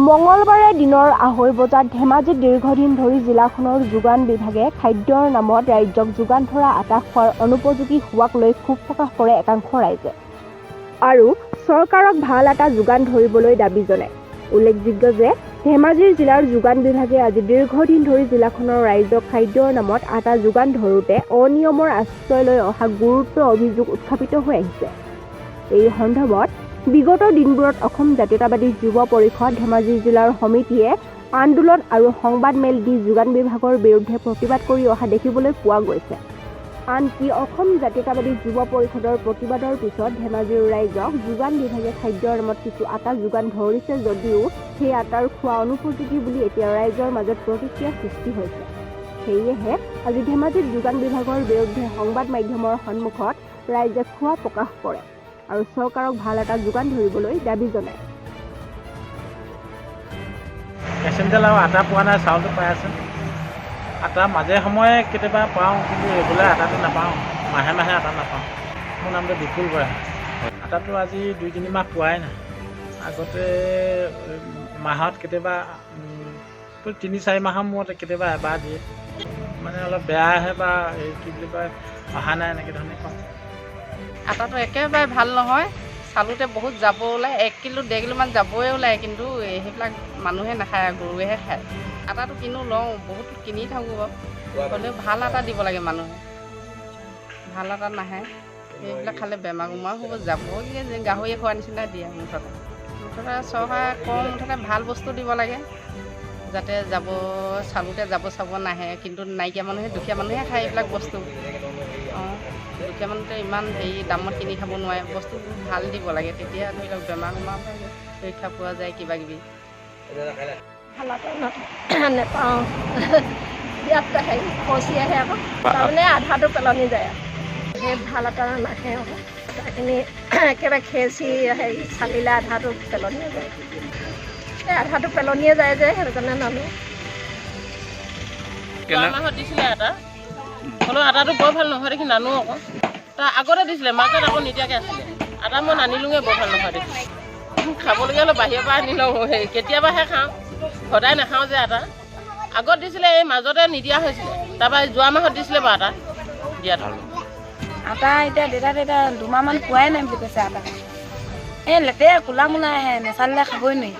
মঙলবাৰে দিনৰ 2:30 বজাত ধেমাজিত দীৰ্ঘদিন ধৰি জিলাখনৰ যোগান বিভাগে খাদ্যৰ নামত ৰাজ্যক যোগান ধৰা আটা খোৱাৰ অনুপযোগী হোৱাক লৈ ক্ষোভ প্ৰকাশ কৰে একাংশ ৰাইজে আৰু চৰকাৰক ভাল আটা যোগান ধৰিবলৈ দাবী জনায়। উল্লেখযোগ্য যে ধেমাজি জিলাৰ যোগান বিভাগে আজি দীৰ্ঘদিন ধৰি জিলাখনৰ ৰাইজক খাদ্যৰ নামত আটা যোগান ধৰোঁতে অনিয়মৰ আশ্ৰয় লৈ অহা গুৰুতৰ অভিযোগ উত্থাপিত হৈ আহিছে। এই সন্দৰ্ভত বিগত দিনবোৰত অসম জাতীয়তাবাদী যুৱ পৰিষদ ধেমাজি জিলাৰ সমিতিয়ে আন্দোলন আৰু সংবাদ মেল দি যোগান বিভাগৰ বিৰুদ্ধে প্ৰতিবাদ কৰি অহা দেখিবলৈ পোৱা গৈছে। আনকি অসম জাতীয়তাবাদী যুৱ পৰিষদৰ প্ৰতিবাদৰ পিছত ধেমাজিৰ ৰাইজক যোগান বিভাগে খাদ্যৰ নামত কিছু আটা যোগান ধৰিছে যদিও সেই আটাৰ খোৱা অনুপযোগী বুলি এতিয়া ৰাইজৰ মাজত প্ৰতিক্ৰিয়া সৃষ্টি হৈছে। সেয়েহে আজি ধেমাজিত যোগান বিভাগৰ বিৰুদ্ধে সংবাদ মাধ্যমৰ সন্মুখত ৰাইজে ক্ষোভ প্ৰকাশ কৰে আৰু চৰকাৰক ভাল এটা যোগান ধৰিবলৈ দাবী জনায়। ৰেচন তেল আৰু আটা পোৱা নাই, চাউলটো পাই আছে। আটা মাজে সময়ে কেতিয়াবা পাওঁ, কিন্তু ৰেগুলাৰ আটাটো নাপাওঁ। মাহে মাহে আটা নাপাওঁ। মোৰ নামটো বিপুল বৰা। আটাটো আজি 2-3 মাহ পোৱাই নাই। আগতে মাহত কেতিয়াবা 3-4 মাহৰ মূৰত কেতিয়াবা এবাৰ দিয়ে। মানে অলপ বেয়া আহে বা কি বুলি কয় অহা নাই এনেকৈ ধৰণে কওঁ। আটাটো একেবাৰে ভাল নহয়। চালোতে বহুত যাব ওলায়, 1 কিলো 1.5 কিলোমান যাবই ওলায়, কিন্তু সেইবিলাক মানুহে নাখায়, গৰুৱেহে খায়। আটাটো কিনো লওঁ, বহুত কিনি থাকোঁ বাৰু, হ'লেও ভাল আটা দিব লাগে মানুহে। ভাল আটা নাহে, সেইবিলাক খালে বেমাৰ হ'ব, যাবগৈ গাহৰিয়ে খোৱাৰ নিচিনা দিয়ে। মুঠতে চৰকাৰে মুঠতে ভাল বস্তু দিব লাগে, যাতে চালোতে চাব নাহে। কিন্তু নাইকিয়া মানুহে, দুখীয়া মানুহে খায় এইবিলাক বস্তু। দুখীয়া মানুহতে ইমান দামত কিনি খাব নোৱাৰে। বস্তুবোৰ ভাল দিব লাগে, তেতিয়া ধৰি লওক বেমাৰ ৰক্ষা পোৱা যায়। কিবা কিবি ভাল আটা নেপাওঁ, ইয়াত খচি আহে আকৌ, তাৰমানে আধাটো পেলনি যায়। সেই ভাল আটা নাহে আকৌ, আটাখিনি একেবাৰে খেচি চালিলে আধাটো পেলনিয়ে যায়। এই আধাটো পেলনিয়ে যায় যে, সেইটো কাৰণে নানো। যোৱা মাহত দিছিলে আটা, হ'লেও আটাটো বৰ ভাল নহয় দেখি নানো আকৌ। তাৰ আগতে দিছিলে, মাজত আকৌ নিদিয়াকৈ আছিলে। আটা মই নানিলোঙে, বৰ ভাল নহয় দেখি। খাবলগীয়া হ'লে বাহিৰৰ পৰা আনি লওঁ, কেতিয়াবাহে খাওঁ, সদায় নাখাওঁ যে আটা। আগত দিছিলে, এই মাজতে নিদিয়া হৈছিলে। তাৰপৰা যোৱা মাহত দিছিলে বাৰু আটা দিয়াটো। আটা এতিয়া দেউতা 2 মাহমান পোৱাই নাই বুলি কৈছে আটা। এই লেতেৰা ক'লা মোলা আহে, নেচালিলে খাবই নোৱাৰি।